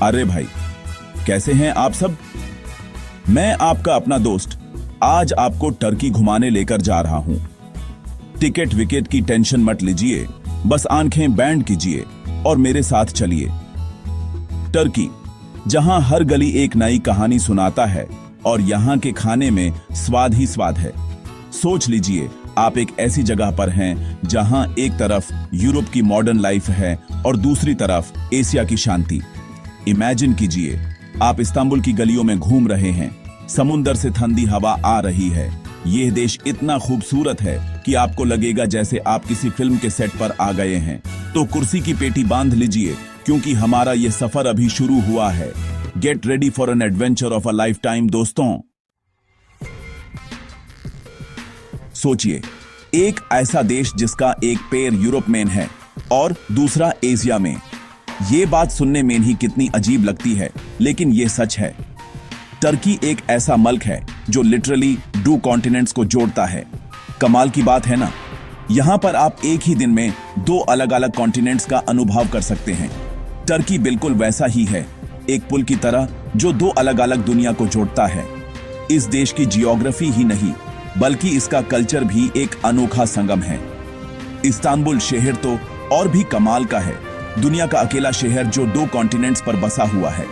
अरे भाई, कैसे हैं आप सब। मैं आपका अपना दोस्त आज आपको टर्की घुमाने लेकर जा रहा हूं। टिकट विकेट की टेंशन मत लीजिए, बस आंखें बैंड कीजिए और मेरे साथ चलिए। टर्की, जहां हर गली एक नई कहानी सुनाता है और यहां के खाने में स्वाद ही स्वाद है। सोच लीजिए, आप एक ऐसी जगह पर हैं जहां एक तरफ यूरोप की मॉडर्न लाइफ है और दूसरी तरफ एशिया की शांति। इमेजिन कीजिए, आप इस्तांबुल की गलियों में घूम रहे हैं, समुंदर से ठंडी हवा आ रही है। यह देश इतना खूबसूरत है कि आपको लगेगा जैसे आप किसी फिल्म के सेट पर आ गए हैं। तो कुर्सी की पेटी बांध लीजिए, क्योंकि हमारा यह सफर अभी शुरू हुआ है। Get ready for an adventure of a life time दोस्तों। सोचिए, एक ऐसा देश जिसका एक पैर यूरोप में है और दूसरा एशिया में। यह बात सुनने में ही कितनी अजीब लगती है, लेकिन यह सच है। टर्की एक ऐसा मुल्क है जो लिटरली दो कॉन्टिनेंट्स को जोड़ता है। कमाल की बात है ना। यहां पर आप एक ही दिन में दो अलग अलग कॉन्टिनेंट्स का अनुभव कर सकते हैं। टर्की बिल्कुल वैसा ही है, एक पुल की तरह जो दो अलग अलग दुनिया को जोड़ता है। इस देश की जियोग्राफी ही नहीं, बल्कि इसका कल्चर भी एक अनोखा संगम है। इस्तांबुल शहर तो और भी कमाल का है, दुनिया का अकेला शहर जो दो कॉन्टिनेंट्स पर बसा हुआ है।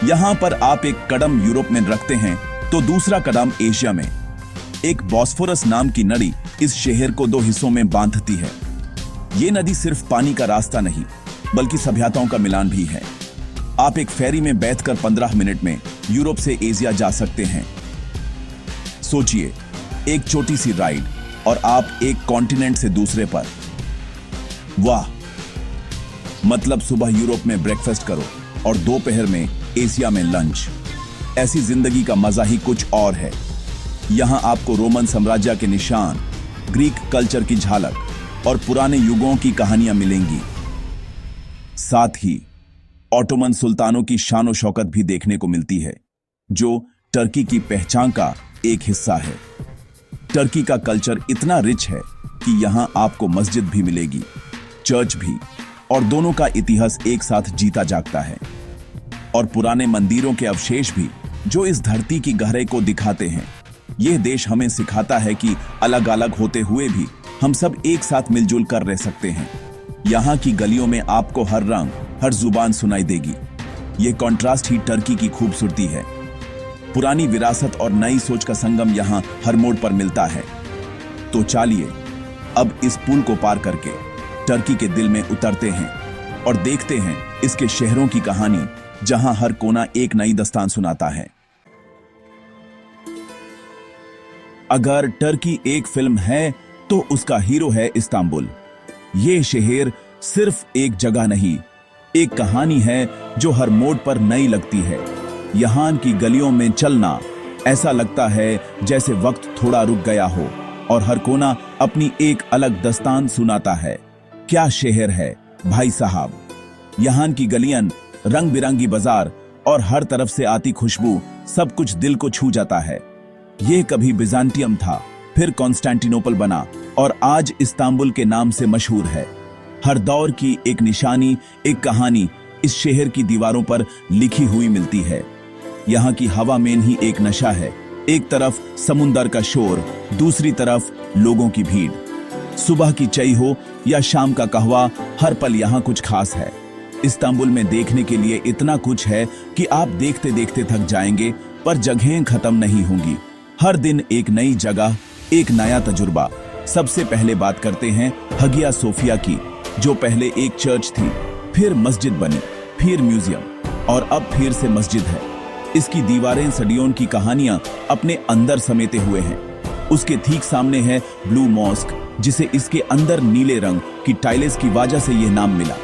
यहां पर आप एक कदम यूरोप में रखते हैं तो दूसरा कदम एशिया में। एक बॉस्फोरस नाम की नदी इस शहर को दो हिस्सों में बांधती है। ये नदी सिर्फ पानी का रास्ता नहीं, बल्कि सभ्यताओं का मिलान भी है। आप एक फेरी में बैठकर 15 मिनट में यूरोप से एशिया जा सकते हैं। सोचिए, एक छोटी सी राइड और आप एक कॉन्टिनेंट से दूसरे पर। वाह, मतलब सुबह यूरोप में ब्रेकफास्ट करो और दोपहर में एशिया में लंच। ऐसी जिंदगी का मजा ही कुछ और है। यहां आपको रोमन साम्राज्य के निशान, ग्रीक कल्चर की झलक और पुराने युगों की कहानियां मिलेंगी। साथ ही ऑटोमन सुल्तानों की शान शौकत भी देखने को मिलती है, जो टर्की की पहचान का एक हिस्सा है। टर्की का कल्चर इतना रिच है कि यहां आपको मस्जिद भी मिलेगी, चर्च भी, और दोनों का इतिहास एक साथ जीता जागता है। और पुराने मंदिरों के अवशेष भी, जो इस धरती की गहराई को दिखाते हैं। यह देश हमें सिखाता है कि अलग अलग होते हुए भी हम सब एक साथ मिलजुल कर रह सकते हैं। यहाँ की गलियों में आपको हर रंग, हर जुबान सुनाई देगी। ये कॉन्ट्रास्ट ही टर्की की खूबसूरती है। पुरानी विरासत और नई सोच का संगम यहाँ हर मोड़ पर मिलता है। तो चलिए, अब इस पुल को पार करके टर्की के दिल में उतरते हैं और देखते हैं इसके शहरों की कहानी, जहां हर कोना एक नई दास्तान सुनाता है। अगर टर्की एक फिल्म है तो उसका हीरो है इस्तांबुल। ये शहर सिर्फ एक जगह नहीं, एक कहानी है जो हर मोड़ पर नई लगती है। यहां की गलियों में चलना ऐसा लगता है जैसे वक्त थोड़ा रुक गया हो और हर कोना अपनी एक अलग दास्तान सुनाता है। क्या शहर है भाई साहब। यहां की गलियां, रंग बिरंगी बाजार और हर तरफ से आती खुशबू, सब कुछ दिल को छू जाता है। यह कभी बिजांटियम था, फिर कॉन्स्टेंटिनोपल बना और आज इस्तांबुल के नाम से मशहूर है। हर दौर की एक निशानी, एक कहानी इस शहर की दीवारों पर लिखी हुई मिलती है। यहाँ की हवा में ही एक नशा है, एक तरफ समुंदर का शोर, दूसरी तरफ लोगों की भीड़। सुबह की चाय हो या शाम का कहवा, हर पल यहाँ कुछ खास है। इस्तांबुल में देखने के लिए इतना कुछ है कि आप देखते देखते थक जाएंगे, पर जगहें खत्म नहीं होंगी। हर दिन एक नई जगह, एक नया तजुर्बा। सबसे पहले बात करते हैं हगिया सोफिया की, जो पहले एक चर्च थी, फिर मस्जिद बनी, फिर म्यूजियम और अब फिर से मस्जिद है। इसकी दीवारें सदियों की कहानियां अपने अंदर समेटे हुए हैं। उसके ठीक सामने है ब्लू मॉस्क, जिसे इसके अंदर नीले रंग की टाइल्स की वजह से यह नाम मिला।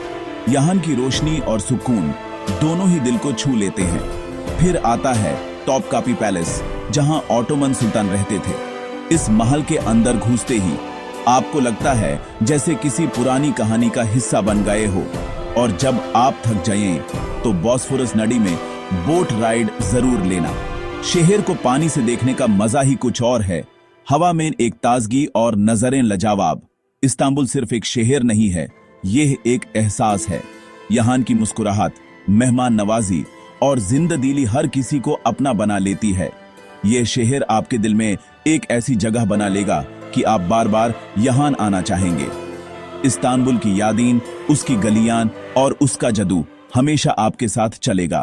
यहाँ की रोशनी और सुकून दोनों ही दिल को छू लेते हैं। फिर आता है टॉपकापी पैलेस, जहां ऑटोमन सुल्तान रहते थे। इस महल के अंदर घुसते ही आपको लगता है जैसे किसी पुरानी कहानी का हिस्सा बन गए हो। और जब आप थक जाएं तो बॉस्फोरस नदी में बोट राइड जरूर लेना। शहर को पानी से देखने का मजा ही कुछ और है। हवा में एक ताजगी और नजरें लाजवाब। इस्तांबुल सिर्फ एक शहर नहीं है, यह एक एहसास है। यहाँ की मुस्कुराहट, मेहमान नवाजी और जिंददिली हर किसी को अपना बना लेती है। ये शहर आपके दिल में एक ऐसी जगह बना लेगा कि आप बार बार यहाँ आना चाहेंगे। इस्तांबुल की यादें, उसकी गलियां और उसका जादू हमेशा आपके साथ चलेगा।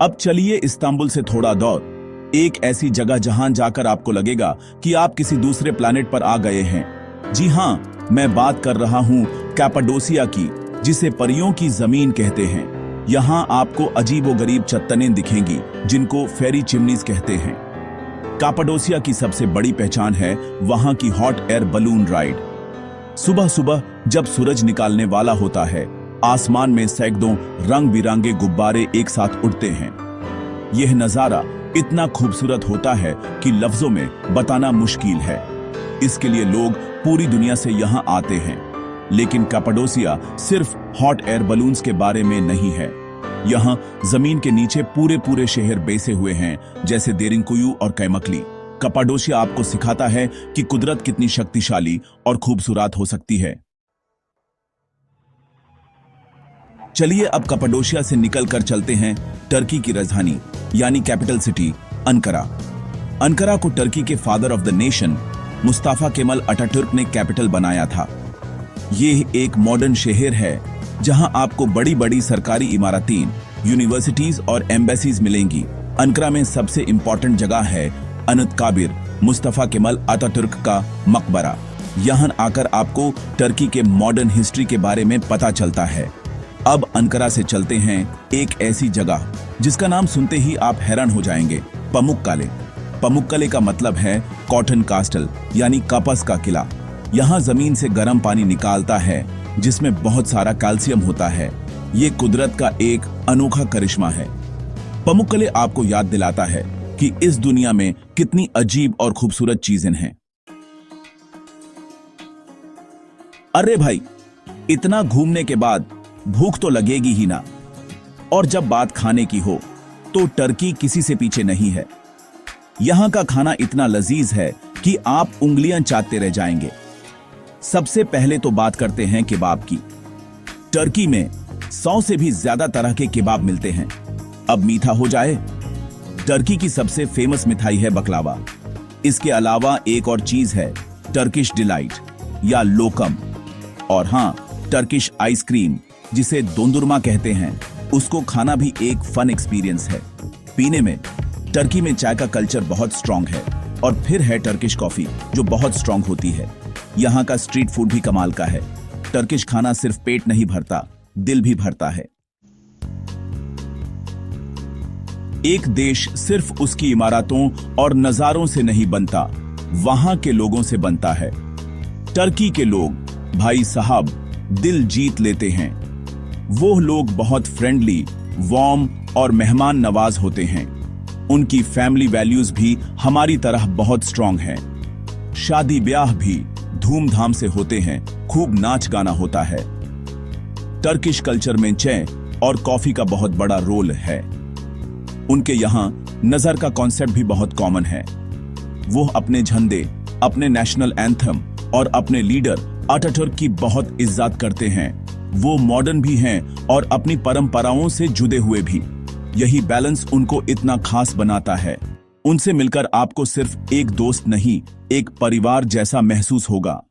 अब चलिए इस्तांबुल से थोड़ा दूर, एक ऐसी जगह जहां जाकर आपको लगेगा कि आप किसी दूसरे प्लैनेट पर आ गए हैं। जी हां, मैं बात कर रहा हूं कैपाडोसिया की, जिसे परियों की जमीन कहते हैं। यहां आपको अजीबोगरीब चट्टानें दिखेंगी जिनको फेरी चिमनीज कहते हैं। कैपाडोसिया की सबसे बड़ी पहचान है वहां की हॉट एयर बलून राइड। सुबह सुबह जब सूरज निकालने वाला होता है, आसमान में सैकड़ों रंग बिरंगे गुब्बारे एक साथ उड़ते हैं। यह नजारा इतना खूबसूरत होता है कि लफ्जों में बताना मुश्किल है। इसके लिए लोग पूरी दुनिया से यहाँ आते हैं। लेकिन कैपाडोसिया सिर्फ हॉट एयर बलून्स के बारे में नहीं है। यहाँ जमीन के नीचे पूरे पूरे शहर बसे हुए हैं, जैसे देरिंकुयू और कैमकली। कैपाडोसिया आपको सिखाता है कि कुदरत कितनी शक्तिशाली और खूबसूरत हो सकती है। चलिए अब कैपाडोसिया से निकलकर चलते हैं टर्की की राजधानी यानी कैपिटल सिटी अंकारा। अंकारा को टर्की के father of the nation Mustafa camel Ataturk ने कैपिटल बनाया था। यह एक मॉडर्न शहर है जहां आपको बड़ी बड़ी सरकारी इमारतें, यूनिवर्सिटीज और एम्बेसीज मिलेंगी। अंकारा में सबसे इंपॉर्टेंट जगह है अनतकाबिर, मुस्तफा केमल अतातुर्क का मकबरा। यहां आकर आपको टर्की के मॉडर्न हिस्ट्री के बारे में पता चलता है। अब अंकारा से चलते हैं एक ऐसी जगह जिसका नाम सुनते ही आप हैरान हो जाएंगे, पमुक्काले। पमुक्काले का मतलब है कॉटन कास्टल यानी कपास का किला। यहाँ जमीन से गर्म पानी निकालता है जिसमें बहुत सारा कैल्शियम होता है। ये कुदरत का एक अनोखा करिश्मा है। पमुक्काले आपको याद दिलाता है कि इस दुनिया में कितनी अजीब और खूबसूरत चीजें हैं। अरे भाई, इतना घूमने के बाद भूख तो लगेगी ही ना। और जब बात खाने की हो तो टर्की किसी से पीछे नहीं है। यहां का खाना इतना लजीज है कि आप उंगलियां चाटते रह जाएंगे। सबसे पहले तो बात करते हैं किबाब की। टर्की में 100 से भी ज्यादा तरह के किबाब मिलते हैं। अब मीठा हो जाए, टर्की की सबसे फेमस मिठाई है बकलावा। इसके अलावा एक और चीज है टर्किश डिलाइट या लोकम, और हां, टर्किश आइसक्रीम जिसे दोंदुरमा कहते हैं। उसको खाना भी एक फन एक्सपीरियंस है। पीने में टर्की में चाय का कल्चर बहुत स्ट्रांग है, और फिर है टर्किश कॉफी जो बहुत स्ट्रांग होती है। यहाँ का स्ट्रीट फूड भी कमाल का है। टर्किश खाना सिर्फ पेट नहीं भरता, दिल भी भरता है। एक देश सिर्फ उसकी इमारतों और नजारों से नहीं बनता, वहां के लोगों से बनता है। टर्की के लोग भाई साहब दिल जीत लेते हैं। वो लोग बहुत फ्रेंडली, वार्म और मेहमान नवाज होते हैं। उनकी फैमिली वैल्यूज भी हमारी तरह बहुत स्ट्रांग हैं। शादी ब्याह भी धूमधाम से होते हैं, खूब नाच गाना होता है। टर्किश कल्चर में चाय और कॉफी का बहुत बड़ा रोल है। उनके यहाँ नजर का कॉन्सेप्ट भी बहुत कॉमन है। वो अपने झंडे, अपने नेशनल एंथम और अपने लीडर अतातुर्क की बहुत इज्जत करते हैं। वो मॉडर्न भी हैं और अपनी परंपराओं से जुड़े हुए भी। यही बैलेंस उनको इतना खास बनाता है। उनसे मिलकर आपको सिर्फ एक दोस्त नहीं, एक परिवार जैसा महसूस होगा।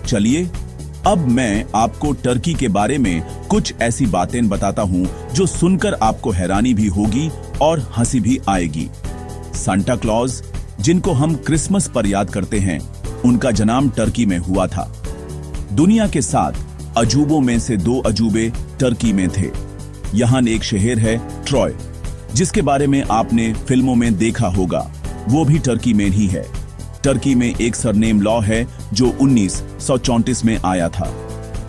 चलिए अब मैं आपको टर्की के बारे में कुछ ऐसी बातें बताता हूं जो सुनकर आपको हैरानी भी होगी और हंसी भी आएगी। सांता क्लॉज, जिनको हम क्रिसमस पर याद करते हैं, उनका जन्म टर्की में हुआ था। दुनिया के 7 अजूबों में से 2 अजूबे टर्की में थे। यहाँ एक शहर है ट्रॉय, जिसके बारे में आपने फिल्मों में देखा होगा। वो भी टर्की में ही है। टर्की में एक सरनेम लॉ है जो 1934 में आया था।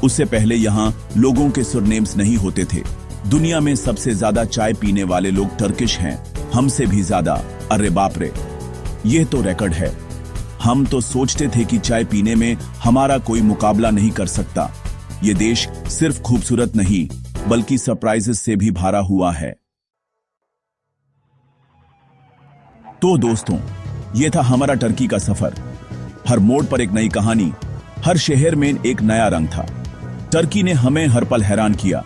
उससे पहले यहाँ लोगों के सरनेम्स नहीं होते थे। दुनिया में सबसे ज्यादा चाय पीने वाले लोग टर्किश हैं, हमसे भी ज्यादा। अरे बाप रे, यह तो रिकॉर्ड है। हम तो सोचते थे कि चाय पीने में हमारा कोई मुकाबला नहीं कर सकता। ये देश सिर्फ खूबसूरत नहीं बल्कि सरप्राइजेस से भी भरा हुआ है। तो दोस्तों, ये था हमारा टर्की का सफर। हर मोड़ पर एक नई कहानी, हर शहर में एक नया रंग था। टर्की ने हमें हर पल हैरान किया,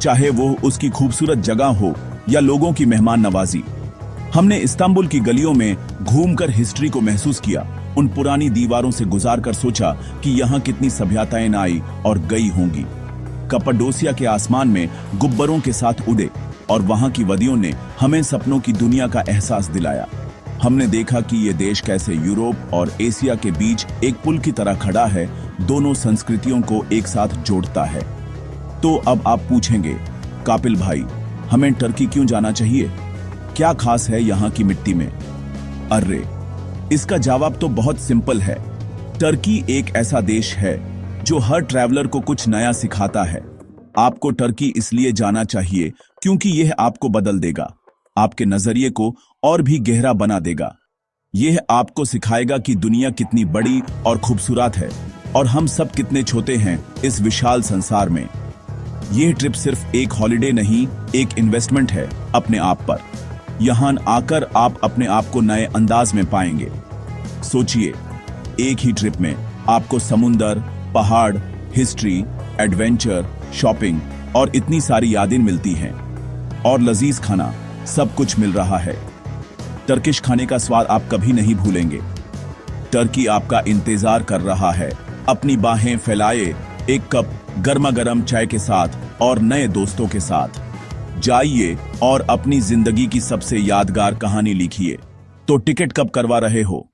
चाहे वो उसकी खूबसूरत जगह हो या लोगों की मेहमान नवाजी। हमने इस्तांबुल की गलियों में घूमकर हिस्ट्री को महसूस किया, उन पुरानी दीवारों से गुजारकर सोचा कि यहाँ कितनी सभ्यताएं न आई और गई होंगी। कप्पाडोसिया के आसमान में गुब्बारों के साथ उड़े और वहां की वादियों ने हमें सपनों की दुनिया का एहसास दिलाया। हमने देखा कि ये देश कैसे यूरोप और एशिया के बीच एक पुल की तरह खड़ा है, दोनों संस्कृतियों को एक साथ जोड़ता है। तो अब आप पूछेंगे, कापिल भाई, हमें टर्की क्यों जाना चाहिए? क्या खास है यहाँ की मिट्टी में? अरे, इसका जवाब तो बहुत सिंपल है। टर्की एक ऐसा देश है जो हर ट्रैवलर को कुछ नया सिखाता है। आपको टर्की इसलिए जाना चाहिए क्योंकि यह आपको बदल देगा, आपके नजरिए को और भी गहरा बना देगा। यह आपको सिखाएगा कि दुनिया कितनी बड़ी और खूबसूरत है और हम सब कितने छोटे हैं इस विशाल संसार में। यह ट्रिप सिर्फ एक हॉलिडे नहीं, एक इन्वेस्टमेंट है अपने आप पर। यहां आकर आप अपने आप को नए अंदाज में पाएंगे। सोचिए, एक ही ट्रिप में आपको समुंदर, पहाड़, हिस्ट्री, एडवेंचर, शॉपिंग और इतनी सारी यादें मिलती हैं, और लजीज खाना, सब कुछ मिल रहा है। टर्किश खाने का स्वाद आप कभी नहीं भूलेंगे। टर्की आपका इंतजार कर रहा है, अपनी बाहें फैलाए, एक कप गर्मा गर्म चाय के साथ और नए दोस्तों के साथ। जाइए और अपनी जिंदगी की सबसे यादगार कहानी लिखिए। तो टिकट कब करवा रहे हो?